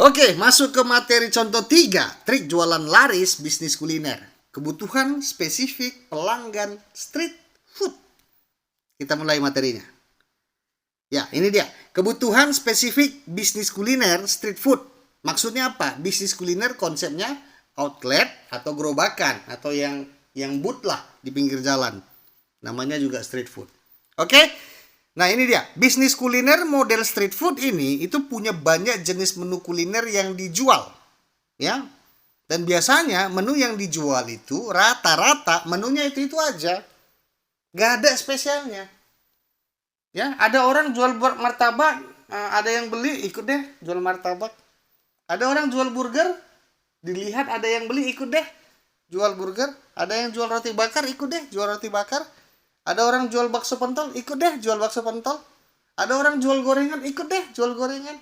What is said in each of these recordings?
Oke, masuk ke materi contoh 3. Trik jualan laris bisnis kuliner. Kebutuhan spesifik pelanggan street food. Kita mulai materinya. Ya, ini dia. Kebutuhan spesifik bisnis kuliner street food. Maksudnya apa? Bisnis kuliner konsepnya outlet atau gerobakan atau yang booth lah di pinggir jalan. Namanya juga street food. Oke? Nah, ini dia. Bisnis kuliner model street food ini itu punya banyak jenis menu kuliner yang dijual. Ya. Dan biasanya menu yang dijual itu rata-rata menunya itu aja. Gak ada spesialnya. Ya, ada orang jual martabak, ada yang beli ikut deh jual martabak. Ada orang jual burger, dilihat ada yang beli ikut deh jual burger. Ada yang jual roti bakar ikut deh jual roti bakar. Ada orang jual bakso pentol ikut deh jual bakso pentol. Ada orang jual gorengan ikut deh jual gorengan.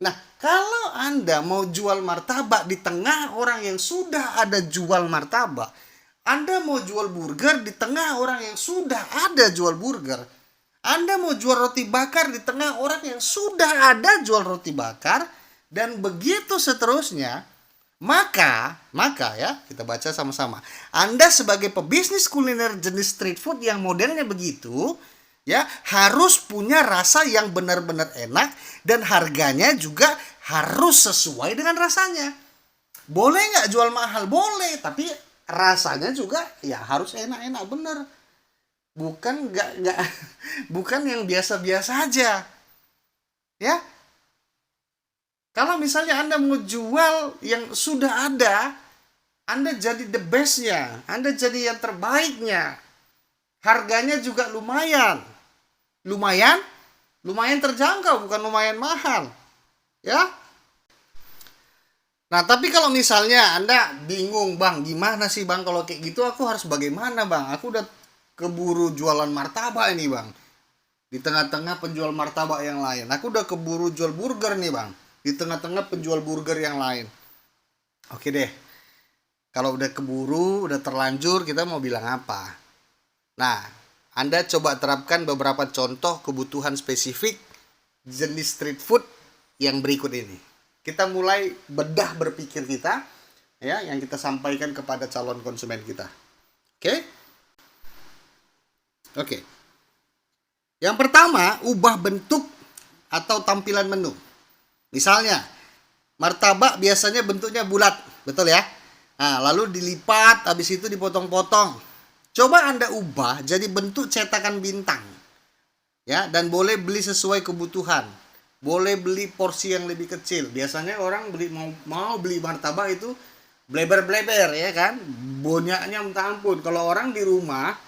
Nah, kalau Anda mau jual martabak di tengah orang yang sudah ada jual martabak, Anda mau jual burger di tengah orang yang sudah ada jual burger, Anda mau jual roti bakar di tengah orang yang sudah ada jual roti bakar, dan begitu seterusnya, maka ya, kita baca sama-sama. Anda sebagai pebisnis kuliner jenis street food yang modelnya begitu, ya, harus punya rasa yang benar-benar enak dan harganya juga harus sesuai dengan rasanya. Boleh nggak jual mahal? Boleh, tapi rasanya juga ya harus enak-enak bener. Bukan bukan yang biasa-biasa aja. Ya. Kalau misalnya Anda mau jual yang sudah ada, Anda jadi the best-nya, Anda jadi yang terbaiknya. Harganya juga lumayan terjangkau, bukan lumayan mahal. Ya. Nah, tapi kalau misalnya Anda bingung, Bang, gimana sih Bang kalau kayak gitu aku harus bagaimana, Bang? Aku udah keburu jualan martabak ini, Bang. Di tengah-tengah penjual martabak yang lain. Aku udah keburu jual burger nih, Bang. Di tengah-tengah penjual burger yang lain. Oke deh. Kalau udah keburu, udah terlanjur, kita mau bilang apa? Nah, Anda coba terapkan beberapa contoh kebutuhan spesifik jenis street food yang berikut ini. Kita mulai bedah berpikir kita, ya, yang kita sampaikan kepada calon konsumen kita. Oke? Oke. Yang pertama, ubah bentuk atau tampilan menu. Misalnya, martabak biasanya bentuknya bulat, betul ya? Nah, lalu dilipat, habis itu dipotong-potong. Coba Anda ubah jadi bentuk cetakan bintang. Ya, dan boleh beli sesuai kebutuhan. Boleh beli porsi yang lebih kecil. Biasanya orang mau beli martabak itu bleber-bleber, ya kan? Banyaknya minta ampun. Kalau orang di rumah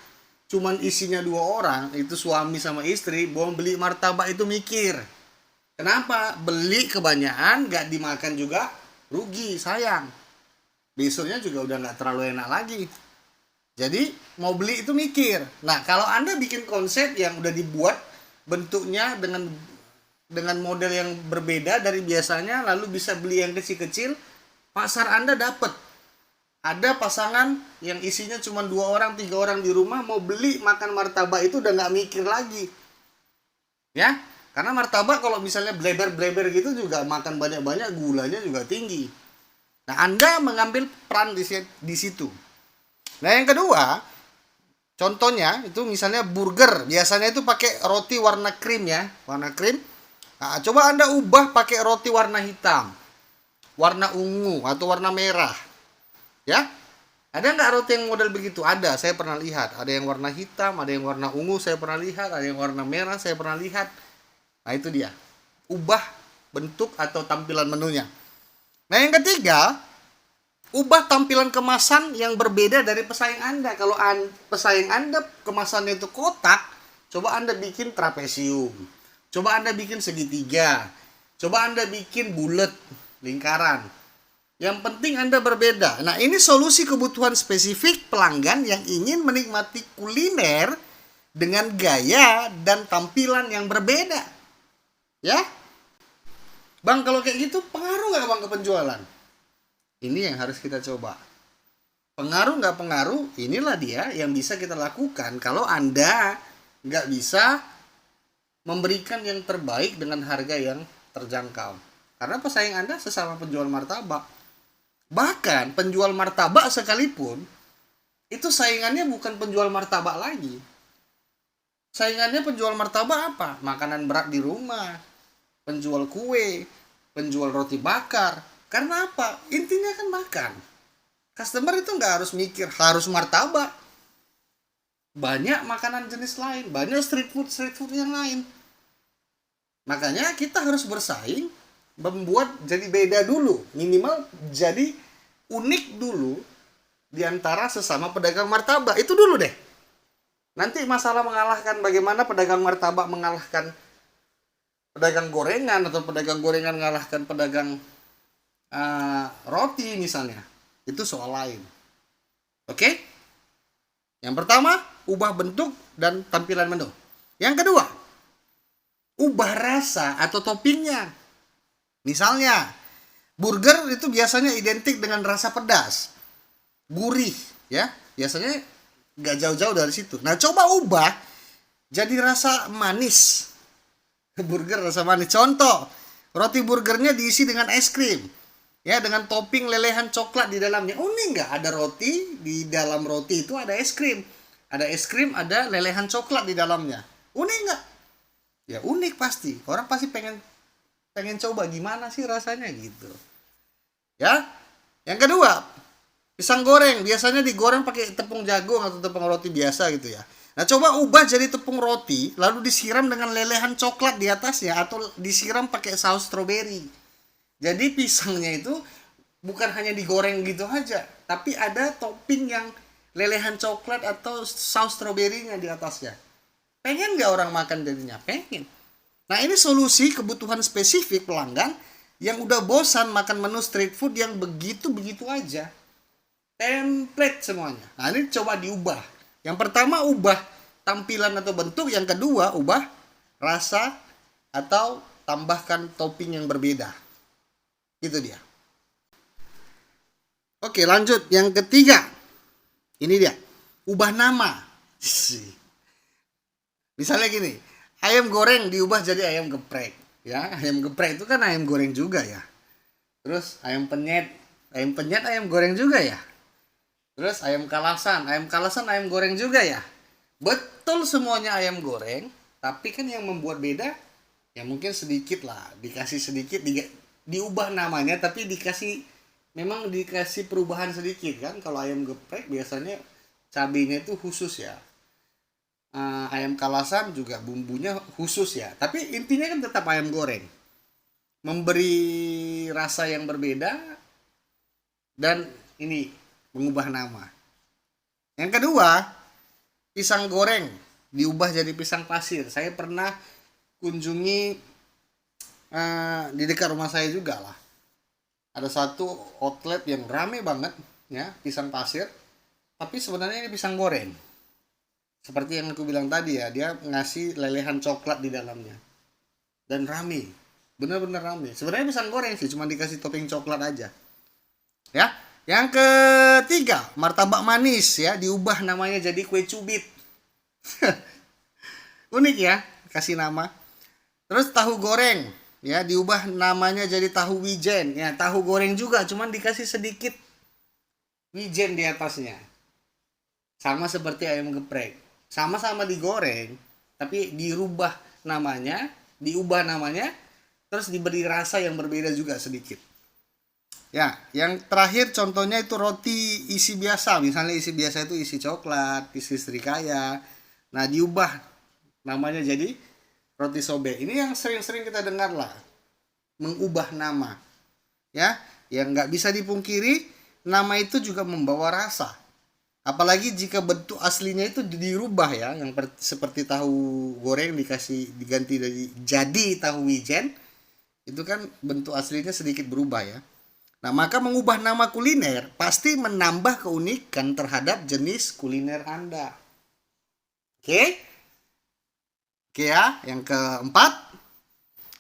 cuman isinya 2 orang, itu suami sama istri, mau beli martabak itu mikir. Kenapa? Beli kebanyakan, gak dimakan juga, rugi, sayang. Besoknya juga udah gak terlalu enak lagi. Jadi mau beli itu mikir. Nah, kalau Anda bikin konsep yang udah dibuat bentuknya dengan model yang berbeda dari biasanya, lalu bisa beli yang kecil-kecil, pasar Anda dapat. Ada pasangan yang isinya cuma 2 orang, 3 orang di rumah, mau beli makan martabak itu udah gak mikir lagi. Ya, karena martabak kalau misalnya bleber-bleber gitu juga makan banyak-banyak, gulanya juga tinggi. Nah, Anda mengambil peran di situ. Nah, yang kedua, contohnya itu misalnya burger. Biasanya itu pakai roti warna krim ya, warna krim. Nah, coba Anda ubah pakai roti warna hitam, warna ungu atau warna merah. Ya, ada nggak roti yang model begitu? Ada, saya pernah lihat. Ada yang warna hitam, ada yang warna ungu, saya pernah lihat. Ada yang warna merah, saya pernah lihat. Nah, itu dia. Ubah bentuk atau tampilan menunya. Nah, yang ketiga, ubah tampilan kemasan yang berbeda dari pesaing Anda. Kalau pesaing Anda kemasannya itu kotak, coba Anda bikin trapesium. Coba Anda bikin segitiga. Coba Anda bikin bulat, lingkaran. Yang penting Anda berbeda. Nah, ini solusi kebutuhan spesifik pelanggan yang ingin menikmati kuliner dengan gaya dan tampilan yang berbeda. Ya? Bang, kalau kayak gitu pengaruh nggak Bang ke penjualan? Ini yang harus kita coba. Pengaruh nggak pengaruh, inilah dia yang bisa kita lakukan kalau Anda nggak bisa memberikan yang terbaik dengan harga yang terjangkau. Karena pesaing Anda sesama penjual martabak. Bahkan penjual martabak sekalipun itu saingannya bukan penjual martabak lagi. Saingannya penjual martabak apa? Makanan berat di rumah, penjual kue, penjual roti bakar. Karena apa? Intinya kan makan. Customer itu nggak harus mikir harus martabak. Banyak makanan jenis lain, banyak street food yang lain. Makanya kita harus bersaing, membuat jadi beda dulu, minimal jadi unik dulu di antara sesama pedagang martabak. Itu dulu deh. Nanti masalah mengalahkan bagaimana pedagang martabak mengalahkan pedagang gorengan atau pedagang gorengan mengalahkan pedagang roti misalnya. Itu soal lain. Oke? Yang pertama, ubah bentuk dan tampilan menu. Yang kedua, ubah rasa atau toppingnya. Misalnya, burger itu biasanya identik dengan rasa pedas, gurih, ya. Biasanya nggak jauh-jauh dari situ. Nah, coba ubah jadi rasa manis. Burger rasa manis. Contoh, roti burgernya diisi dengan es krim, ya, dengan topping lelehan coklat di dalamnya. Unik nggak? Ada roti, di dalam roti itu ada es krim. Ada es krim, ada lelehan coklat di dalamnya. Unik nggak? Ya unik pasti. Orang pasti pengen coba gimana sih rasanya gitu. Ya. Yang kedua, pisang goreng biasanya digoreng pakai tepung jagung atau tepung roti biasa gitu ya. Nah, coba ubah jadi tepung roti lalu disiram dengan lelehan coklat di atasnya atau disiram pakai saus stroberi. Jadi pisangnya itu bukan hanya digoreng gitu aja, tapi ada topping yang lelehan coklat atau saus stroberinya di atasnya. Pengen nggak orang makan jadinya? Pengen. Nah, ini solusi kebutuhan spesifik pelanggan yang udah bosan makan menu street food yang begitu-begitu aja. Template semuanya. Nah, ini coba diubah. Yang pertama, ubah tampilan atau bentuk. Yang kedua, ubah rasa atau tambahkan topping yang berbeda. Itu dia. Oke, lanjut. Yang ketiga. Ini dia. Ubah nama. Misalnya gini, ayam goreng diubah jadi ayam geprek. Ya, ayam geprek itu kan ayam goreng juga ya. Terus ayam penyet ayam goreng juga ya. Terus ayam kalasan ayam goreng juga ya. Betul semuanya ayam goreng, tapi kan yang membuat beda ya mungkin sedikit lah, dikasih sedikit diubah namanya tapi memang dikasih perubahan sedikit kan. Kalau ayam geprek biasanya cabenya itu khusus ya. Ayam kalasan juga bumbunya khusus ya. Tapi intinya kan tetap ayam goreng. Memberi rasa yang berbeda dan ini mengubah nama. Yang kedua, pisang goreng diubah jadi pisang pasir. Saya pernah kunjungi di dekat rumah saya juga lah. Ada satu outlet yang rame banget ya, pisang pasir. Tapi sebenarnya ini pisang goreng. Seperti yang aku bilang tadi ya, dia ngasih lelehan coklat di dalamnya. Dan rame. Bener-bener rame. Sebenarnya pisang goreng sih, cuma dikasih topping coklat aja. Ya. Yang ketiga, martabak manis ya, diubah namanya jadi kue cubit. Unik ya, kasih nama. Terus tahu goreng ya, diubah namanya jadi tahu wijen. Ya, tahu goreng juga, cuma dikasih sedikit wijen di atasnya. Sama seperti ayam geprek. Sama-sama digoreng, tapi diubah namanya, terus diberi rasa yang berbeda juga sedikit. Ya, yang terakhir contohnya itu roti isi biasa. Misalnya isi biasa itu isi coklat, isi srikaya. Nah, diubah namanya jadi roti sobek. Ini yang sering-sering kita dengar lah, mengubah nama. Ya, yang nggak bisa dipungkiri, nama itu juga membawa rasa. Apalagi jika bentuk aslinya itu dirubah ya, yang seperti tahu goreng diganti jadi tahu wijen, itu kan bentuk aslinya sedikit berubah ya. Nah, maka mengubah nama kuliner pasti menambah keunikan terhadap jenis kuliner Anda. Oke? Oke ya, yang keempat,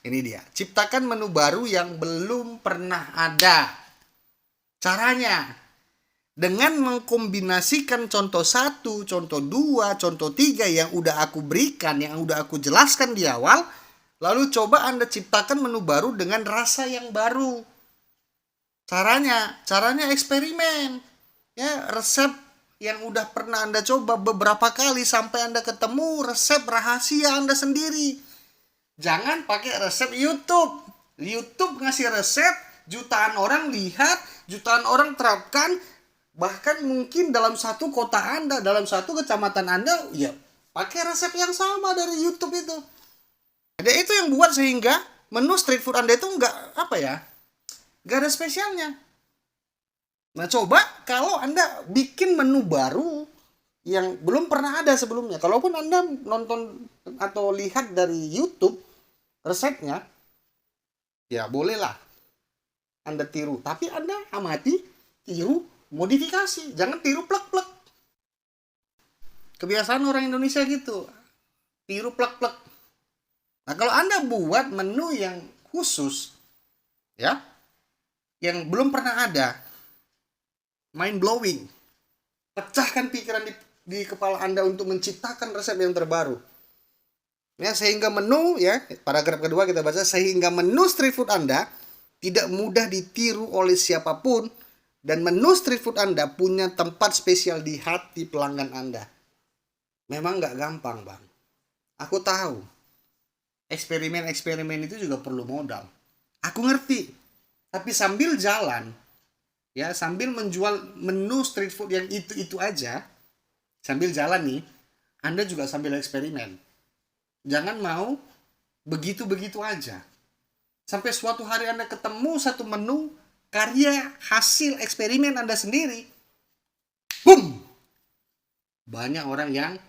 ini dia. Ciptakan menu baru yang belum pernah ada. Caranya, dengan mengkombinasikan contoh 1, contoh 2, contoh 3 yang udah aku berikan, yang udah aku jelaskan di awal, Lalu coba Anda ciptakan menu baru dengan rasa yang baru. Caranya eksperimen. Ya, resep yang udah pernah Anda coba beberapa kali sampai Anda ketemu resep rahasia Anda sendiri. Jangan pakai resep YouTube. YouTube ngasih resep, jutaan orang lihat, jutaan orang terapkan, bahkan mungkin dalam satu kota Anda, dalam satu kecamatan Anda, ya pakai resep yang sama dari YouTube itu. Jadi itu yang buat sehingga menu street food Anda itu nggak ada spesialnya. Nah, coba kalau Anda bikin menu baru yang belum pernah ada sebelumnya. Kalaupun Anda nonton atau lihat dari YouTube resepnya, ya bolehlah Anda tiru. Tapi Anda amati, tiru, modifikasi. Jangan tiru plek-plek. Kebiasaan orang Indonesia gitu. Tiru plek-plek. Nah, kalau Anda buat menu yang khusus, ya, yang belum pernah ada, mind blowing, pecahkan pikiran di kepala Anda untuk menciptakan resep yang terbaru. Ya, sehingga menu, ya, paragraf kedua kita baca, sehingga menu street food Anda tidak mudah ditiru oleh siapapun, dan menu street food Anda punya tempat spesial di hati pelanggan Anda. Memang nggak gampang, Bang. Aku tahu. Eksperimen-eksperimen itu juga perlu modal. Aku ngerti. Tapi sambil jalan, ya, sambil menjual menu street food yang itu aja, sambil jalan nih, Anda juga sambil eksperimen. Jangan mau begitu-begitu aja. Sampai suatu hari Anda ketemu satu menu karya hasil eksperimen Anda sendiri. Boom! Banyak orang yang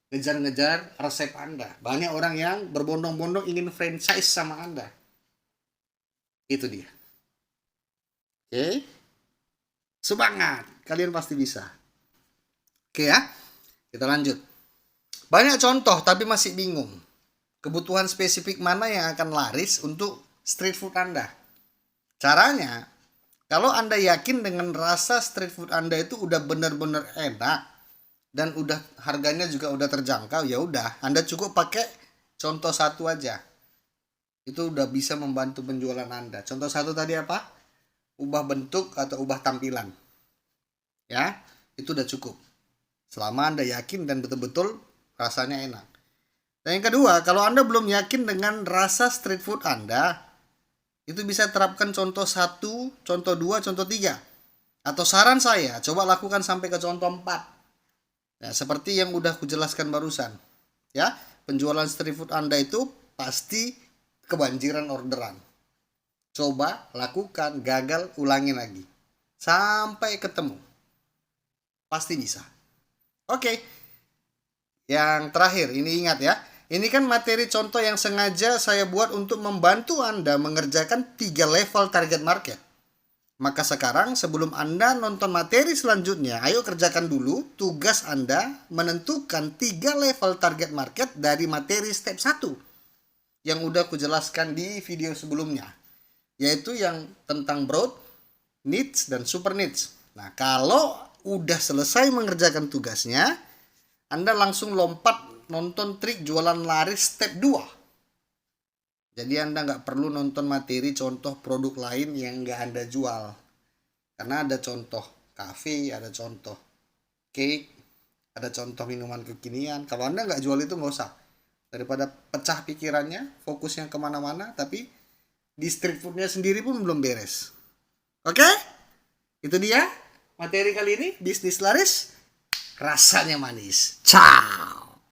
ngejar-ngejar resep Anda. Banyak orang yang berbondong-bondong ingin franchise sama Anda. Itu dia. Oke? Semangat. Kalian pasti bisa. Oke ya? Kita lanjut. Banyak contoh tapi masih bingung. Kebutuhan spesifik mana yang akan laris untuk street food Anda? Caranya, kalau Anda yakin dengan rasa street food Anda itu udah benar-benar enak dan udah harganya juga udah terjangkau, ya udah, Anda cukup pakai contoh satu aja. Itu udah bisa membantu penjualan Anda. Contoh satu tadi apa? Ubah bentuk atau ubah tampilan. Ya, itu udah cukup. Selama Anda yakin dan betul-betul rasanya enak. Dan yang kedua, kalau Anda belum yakin dengan rasa street food Anda, itu bisa terapkan contoh 1, contoh 2, contoh 3. Atau saran saya, coba lakukan sampai ke contoh 4. Ya, seperti yang udah kujelaskan barusan. Ya, penjualan street food Anda itu pasti kebanjiran orderan. Coba, lakukan, gagal, ulangin lagi. Sampai ketemu. Pasti bisa. Oke. Yang terakhir, ini ingat ya. Ini kan materi contoh yang sengaja saya buat untuk membantu Anda mengerjakan 3 level target market. Maka sekarang sebelum Anda nonton materi selanjutnya, ayo kerjakan dulu tugas Anda menentukan 3 level target market dari materi step 1 yang udah kujelaskan di video sebelumnya, yaitu yang tentang broad, niche, dan super niche. Nah, kalau udah selesai mengerjakan tugasnya, Anda langsung lompat nonton trik jualan laris step 2. Jadi Anda nggak perlu nonton materi contoh produk lain yang nggak Anda jual. Karena ada contoh kafe, ada contoh cake, ada contoh minuman kekinian. Kalau Anda nggak jual itu nggak usah. Daripada pecah pikirannya, fokusnya kemana-mana, tapi di street foodnya sendiri pun belum beres. Oke? Itu dia materi kali ini, bisnis laris rasanya manis. Ciao.